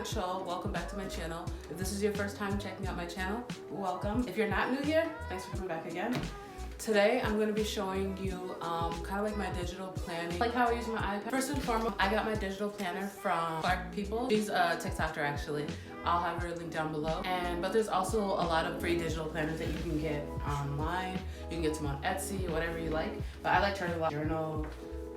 Achol. Welcome back to my channel. If this is your first time checking out my channel, welcome. If you're not new here, thanks for coming back again. Today I'm going to be showing you kind of like my digital planning, like how I use my iPad. First and foremost, I got my digital planner from Clark People. She's a TikToker actually. I'll have her link down below. But there's also a lot of free digital planners that you can get online. You can get some on Etsy, whatever you like. But I like her a lot. Journal,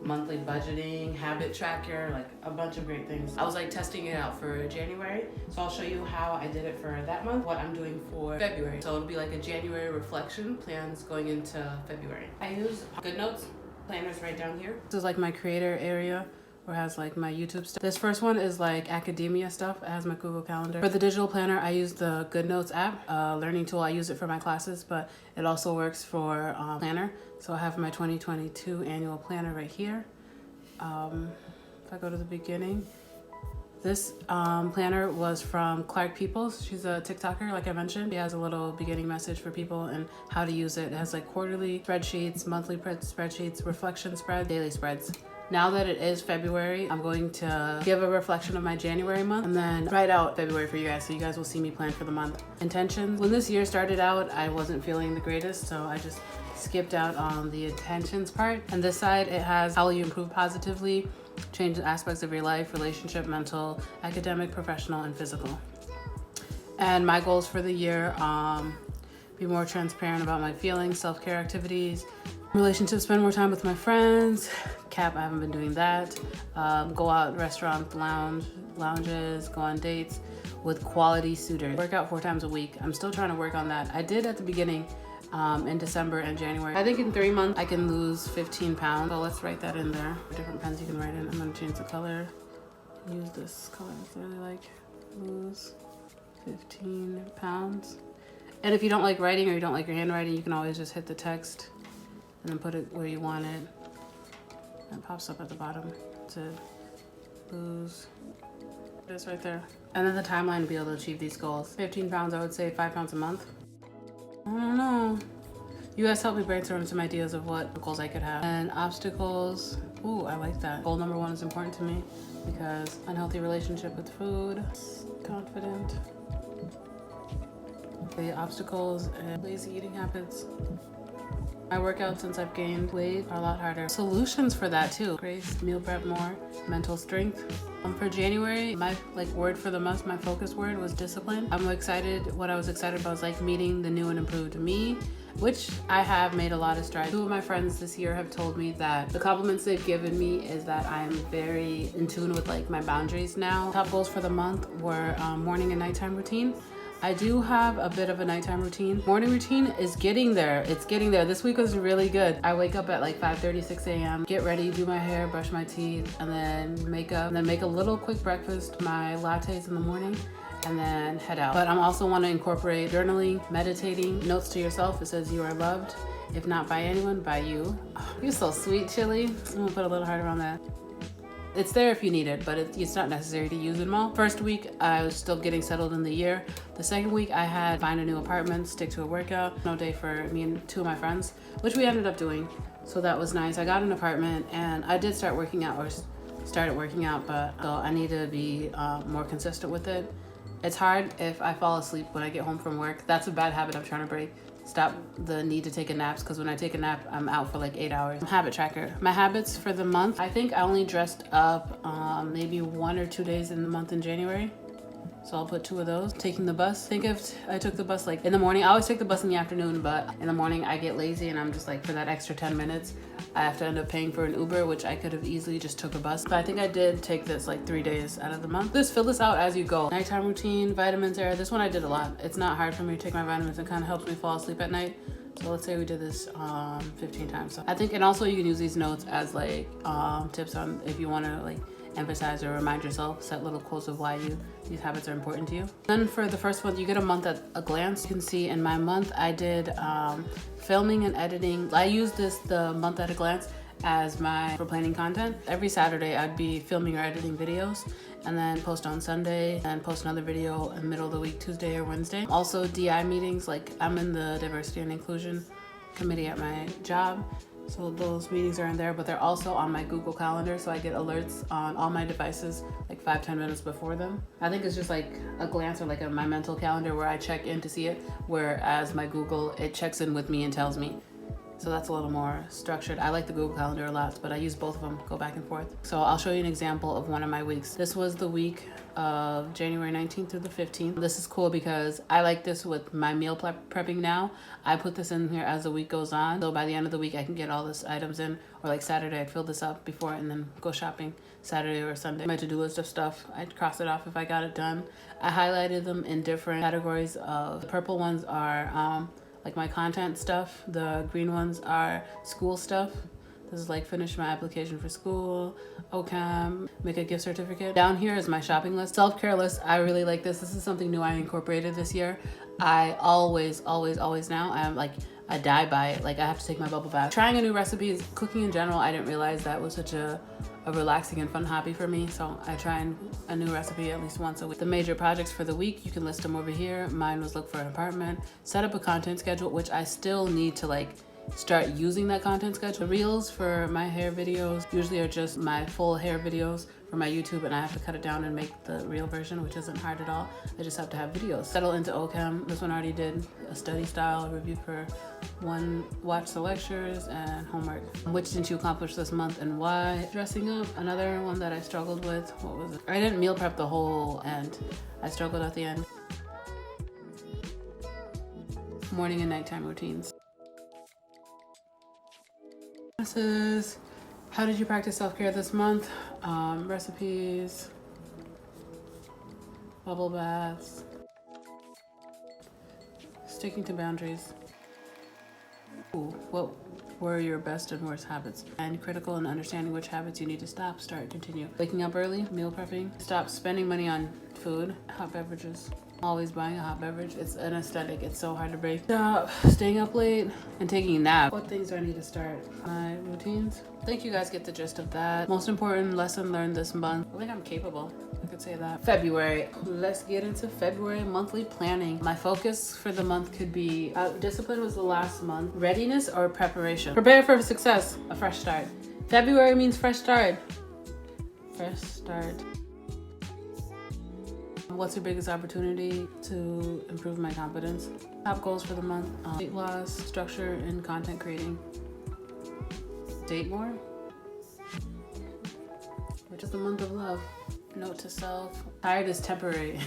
monthly budgeting, habit tracker, like a bunch of great things. I was like testing it out for January, so I'll show you how I did it for that month, what I'm doing for February. So it'll be like a January reflection, plans going into February. I use GoodNotes planners right down here. This is like my creator area, where it has like my YouTube stuff. This first one is like academia stuff. It has my Google Calendar. For the digital planner, I use the GoodNotes app, learning tool. I use it for my classes, but it also works for planner. So I have my 2022 annual planner right here. If I go to the beginning, this planner was from Clark Peoples. She's a TikToker, like I mentioned. She has a little beginning message for people and how to use it. It has like quarterly spreadsheets, monthly spreadsheets, reflection spread, daily spreads. Now that it is February, I'm going to give a reflection of my January month and then write out February for you guys, so you guys will see me plan for the month. Intentions. When this year started out, I wasn't feeling the greatest, so I just skipped out on the intentions part. And this side, it has how will you improve positively, change aspects of your life, relationship, mental, academic, professional, and physical. And my goals for the year, be more transparent about my feelings, self-care activities, relationships, spend more time with my friends. Cap, I haven't been doing that. Go out, restaurant, lounges, go on dates with quality suitors. Work out 4 times a week. I'm still trying to work on that. I did at the beginning in December and January. I think in 3 months I can lose 15 pounds. So let's write that in there. Different pens you can write in. I'm gonna change the color. Use this color I really like. Lose 15 pounds. And if you don't like writing or you don't like your handwriting, you can always just hit the text and then put it where you want it. And it pops up at the bottom to lose. It's right there. And then the timeline to be able to achieve these goals. 15 pounds, I would say 5 pounds a month. I don't know. You guys help me brainstorm some ideas of what goals I could have. And obstacles. Ooh, I like that. Goal number 1 is important to me because unhealthy relationship with food. Confident. The obstacles and lazy eating habits. My workouts since I've gained weight are a lot harder. Solutions for that too. Grace, meal prep more, mental strength. For January, my word for the month, my focus word was discipline. I'm excited. What I was excited about was like meeting the new and improved me, which I have made a lot of strides. 2 of my friends this year have told me that the compliments they've given me is that I'm very in tune with like my boundaries now. Top goals for the month were morning and nighttime routine. I do have a bit of a nighttime routine. Morning routine is getting there. It's getting there. This week was really good. I wake up at like 5:30, 6 a.m., get ready, do my hair, brush my teeth, and then makeup, and then make a little quick breakfast, my lattes in the morning, and then head out. But I also want to incorporate journaling, meditating, notes to yourself. It says you are loved. If not by anyone, by you. Oh, you're so sweet, Chili. I'm gonna put a little heart around that. It's there if you need it, but it's not necessary to use them all. First week, I was still getting settled in the year. The second week, I had to find a new apartment, stick to a workout. No day for me and 2 of my friends, which we ended up doing. So that was nice. I got an apartment and I did start working out, or started working out, but I need to be more consistent with it. It's hard if I fall asleep when I get home from work. That's a bad habit I'm trying to break. Stop the need to take a nap, because when I take a nap, I'm out for like 8 hours. Habit tracker. My habits for the month, I think I only dressed up maybe 1 or 2 days in the month in January. So I'll put 2 of those. Taking the bus. Think if I took the bus like in the morning. I always take the bus in the afternoon, but in the morning I get lazy and I'm just like, for that extra 10 minutes, I have to end up paying for an Uber, which I could have easily just took a bus. But I think I did take this like 3 days out of the month. Just fill this out as you go. Nighttime routine, vitamins there. This one I did a lot. It's not hard for me to take my vitamins. It kind of helps me fall asleep at night. So let's say we did this 15 times. So I think, and also you can use these notes as like tips on if you want to like emphasize or remind yourself, set little quotes of why these habits are important to you. Then for the first one, you get a month at a glance. You can see in my month, I did filming and editing. I used the month at a glance as for planning content. Every Saturday, I'd be filming or editing videos and then post on Sunday and post another video in the middle of the week, Tuesday or Wednesday. Also DI meetings, like I'm in the diversity and inclusion committee at my job. So those meetings are in there, but they're also on my Google Calendar, so I get alerts on all my devices like 5-10 minutes before them. I think it's just like a glance or like my mental calendar where I check in to see it, whereas my Google, it checks in with me and tells me. So that's a little more structured. I like the Google Calendar a lot, but I use both of them, go back and forth. So I'll show you an example of one of my weeks. This was the week of January 19th through the 15th. This is cool because I like this with my meal prepping now. I put this in here as the week goes on. So by the end of the week, I can get all this items in, or like Saturday, I'd fill this up before and then go shopping Saturday or Sunday. My to-do list of stuff, I'd cross it off if I got it done. I highlighted them in different categories of, the purple ones are, like my content stuff. The green ones are school stuff. This is like finish my application for school, OCAM, make a gift certificate. Down here is my shopping list. Self-care list, I really like this. This is something new I incorporated this year. I always now, I die by it. Like I have to take my bubble bath. Trying a new recipe, cooking in general, I didn't realize that was such a relaxing and fun hobby for me. So I try a new recipe at least once a week. The major projects for the week, you can list them over here. Mine was look for an apartment, set up a content schedule, which I still need to like start using that content schedule. The reels for my hair videos usually are just my full hair videos for my YouTube, and I have to cut it down and make the reel version, which isn't hard at all. I just have to have videos. Settle into OCAM. This one already did a study style review for one, watch the lectures, and homework. Which didn't you accomplish this month and why? Dressing up, another one that I struggled with. What was it? I didn't meal prep the whole end. I struggled at the end. Morning and nighttime routines. This is how did you practice self-care this month? Recipes, bubble baths, sticking to boundaries. Ooh, what were your best and worst habits? And critical and understanding which habits you need to stop, start, continue. Waking up early, meal prepping, stop spending money on food, hot beverages. Always buying a hot beverage. It's an aesthetic. It's so hard to break. Stop staying up late and taking a nap. What things do I need to start? My routines. I think you guys get the gist of that. Most important lesson learned this month. I think I'm capable. I could say that. February. Let's get into February monthly planning. My focus for the month could be discipline was the last month. Readiness or preparation. Prepare for success. A fresh start. February means fresh start. Fresh start. What's your biggest opportunity to improve my confidence? Top goals for the month. Weight loss, structure, and content creating. Date more. Which is the month of love. Note to self. Tired is temporary.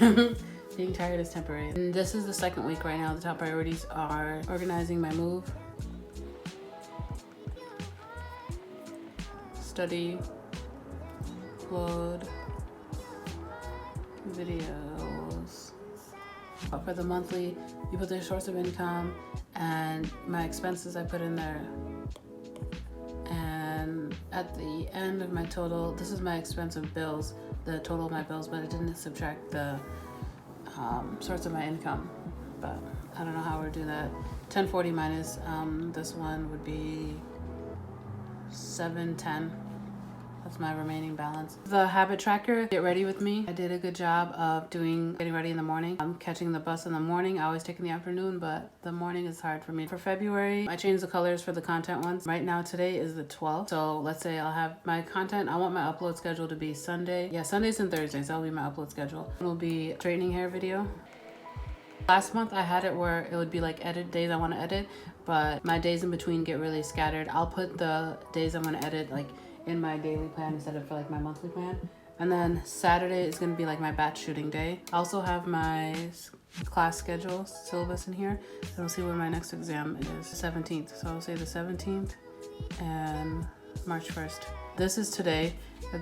Being tired is temporary. And this is the second week right now. The top priorities are organizing my move, study, upload videos. For the monthly, you put the source of income and my expenses I put in there. And at the end of my total, this is my expensive bills, the total of my bills, but it didn't subtract the source of my income. But I don't know how we're doing that. 1040 minus this one would be 710. That's my remaining balance. The habit tracker, get ready with me. I did a good job of getting ready in the morning. I'm catching the bus in the morning. I always take in the afternoon, but the morning is hard for me. For February, I changed the colors for the content ones. Right now, today is the 12th. So let's say I'll have my content. I want my upload schedule to be Sunday. Yeah, Sundays and Thursdays. That'll be my upload schedule. It'll be straightening hair video. Last month I had it where it would be like edit days I want to edit, but my days in between get really scattered. I'll put the days I'm going to edit like in my daily plan instead of for like my monthly plan. And then Saturday is going to be like my batch shooting day. I also have my class schedule syllabus in here. So we'll see where my next exam is. 17th. So I'll say the 17th and March 1st. This is today.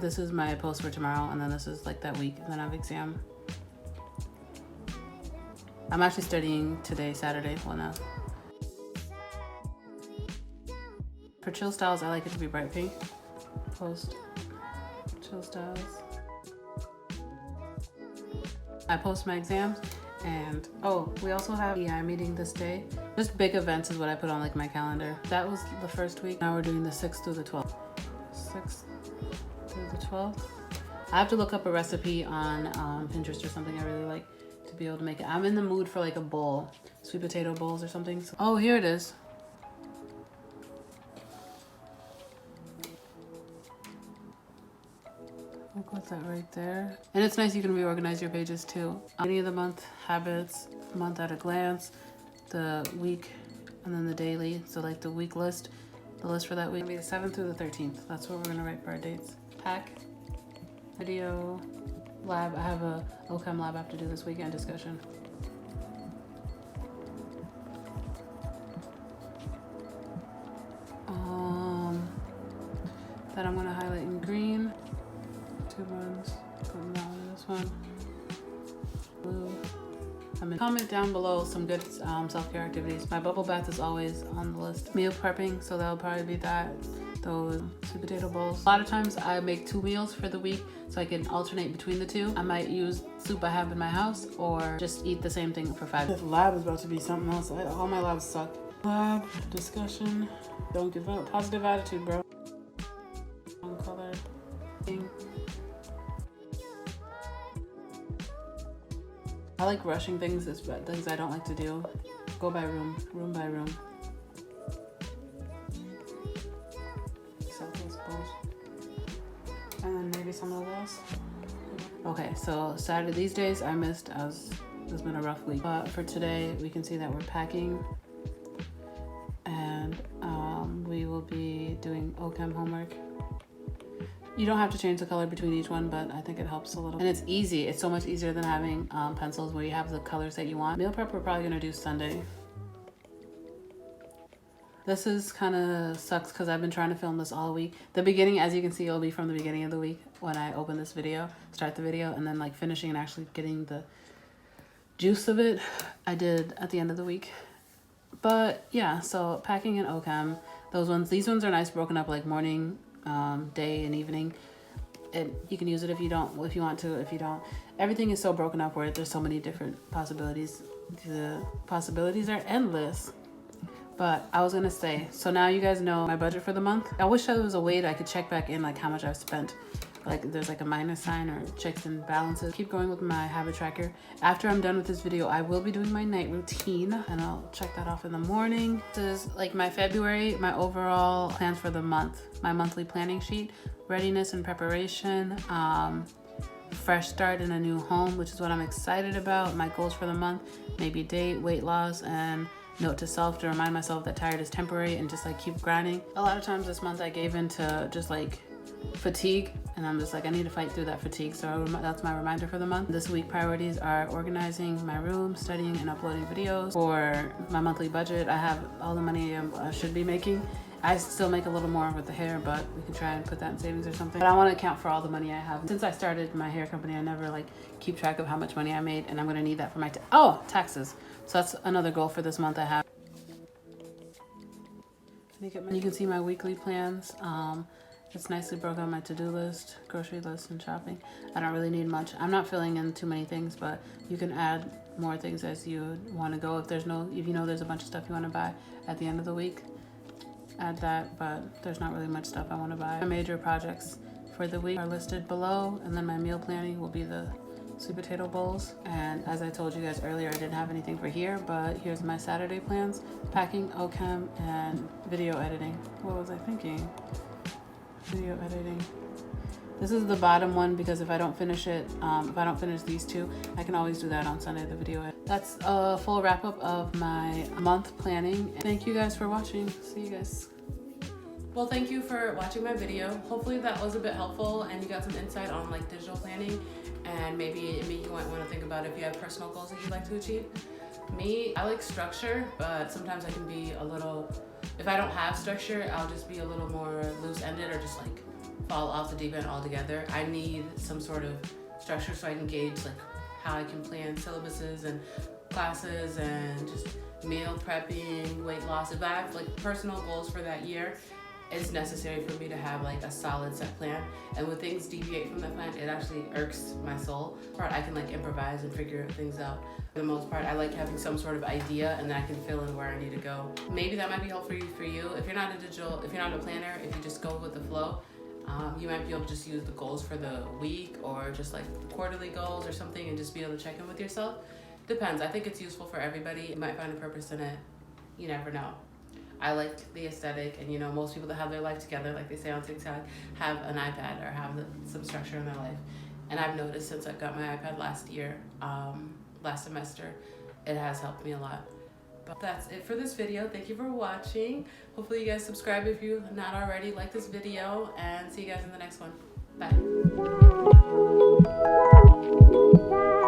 This is my post for tomorrow. And then this is like that week. And then I have exam. I'm actually studying today, Saturday. Well, now. For chill styles, I like it to be bright pink. Post chill styles. I post my exams, and oh, we also have EI meeting this day. Just big events is what I put on like my calendar. That was the first week. Now we're doing the 6th through the 12th. 6th through the 12th. I have to look up a recipe on Pinterest or something I really like to be able to make it. I'm in the mood for like a bowl, sweet potato bowls or something. So, oh, here it is. We'll put that right there. And it's nice you can reorganize your pages too. Beginning of the month, habits, month at a glance, the week, and then the daily. So like the week list, the list for that week will be the 7th through the 13th. That's what we're gonna write for our dates. Pack, video, lab. I have a OChem lab I have to do this weekend discussion. That I'm gonna highlight in green. 2 ones, put that one in this one. Blue. Comment down below some good self-care activities. My bubble bath is always on the list. Meal prepping, so that'll probably be that. Those sweet potato bowls. A lot of times I make 2 meals for the week so I can alternate between the 2. I might use soup I have in my house or just eat the same thing for 5. This lab is about to be something else. All my labs suck. Lab, discussion. Don't give up. Positive attitude, bro. Color. I like rushing things. It's things I don't like to do. Go by room by room. And then maybe some of this. Okay, so Saturday, these days I missed as it's been a rough week. But for today, we can see that we're packing and we will be doing OChem homework. You don't have to change the color between each one, but I think it helps a little. And it's easy. It's so much easier than having pencils where you have the colors that you want. Meal prep we're probably gonna do Sunday. This is kind of sucks because I've been trying to film this all week. The beginning, as you can see, it'll be from the beginning of the week when I open this video, start the video, and then like finishing and actually getting the juice of it, I did at the end of the week. But yeah, so packing and OChem, these ones are nice, broken up like morning, day and evening. And you can use it if you want to, if you don't. Everything is so broken up where there's so many different possibilities. The possibilities are endless. But I was gonna say, so now you guys know my budget for the month. I wish there was a way that I could check back in like how much I've spent. Like there's like a minus sign or checks and balances. Keep going with my habit tracker. After I'm done with this video, I will be doing my night routine and I'll check that off in the morning. This is like my February, my overall plans for the month. My monthly planning sheet, readiness and preparation, fresh start in a new home, which is what I'm excited about. My goals for the month, maybe date, weight loss, and note to self to remind myself that tired is temporary and just like keep grinding. A lot of times this month I gave into just like fatigue and I'm just like I need to fight through that fatigue, so that's my reminder for the month. This week priorities are organizing my room, studying and uploading videos. For my monthly budget, I have all the money I should be making. I still make a little more with the hair, but we can try and put that in savings or something. But I want to account for all the money I have. Since I started my hair company, I never like keep track of how much money I made, and I'm gonna need that for my taxes. So that's another goal for this month I have. You can see my weekly plans. It's nicely broken on my to-do list, grocery list, and shopping. I don't really need much. I'm not filling in too many things, but you can add more things as you want to go. If you know there's a bunch of stuff you want to buy at the end of the week, add that, but there's not really much stuff I want to buy. My major projects for the week are listed below, and then my meal planning will be the sweet potato bowls. And as I told you guys earlier, I didn't have anything for here, but here's my Saturday plans: packing, OChem, and video editing. What was I thinking? Video editing. This is the bottom one because if I don't finish it, if I don't finish these 2, I can always do that on Sunday, the video edit. That's a full wrap up of my month planning. Thank you guys for watching. See you guys. Well, thank you for watching my video. Hopefully that was a bit helpful and you got some insight on like digital planning, and maybe you might want to think about if you have personal goals that you'd like to achieve. Me, I like structure, but sometimes I can be a little, if I don't have structure, I'll just be a little more loose-ended or just like fall off the deep end altogether. I need some sort of structure so I can gauge like how I can plan syllabuses and classes and just meal prepping, weight loss. If I have like personal goals for that year, it's necessary for me to have like a solid set plan. And when things deviate from that plan, it actually irks my soul. I can like improvise and figure things out. For the most part, I like having some sort of idea and then I can fill in where I need to go. Maybe that might be helpful for you. If you're not a planner, if you just go with the flow, you might be able to just use the goals for the week or just like quarterly goals or something and just be able to check in with yourself. Depends. I think it's useful for everybody. You might find a purpose in it. You never know. I like the aesthetic, and you know, most people that have their life together, like they say on TikTok, have an iPad or have some structure in their life. And I've noticed since I got my iPad last year, last semester, it has helped me a lot. But that's it for this video. Thank you for watching. Hopefully you guys subscribe if you're not already. Like this video, and see you guys in the next one. Bye.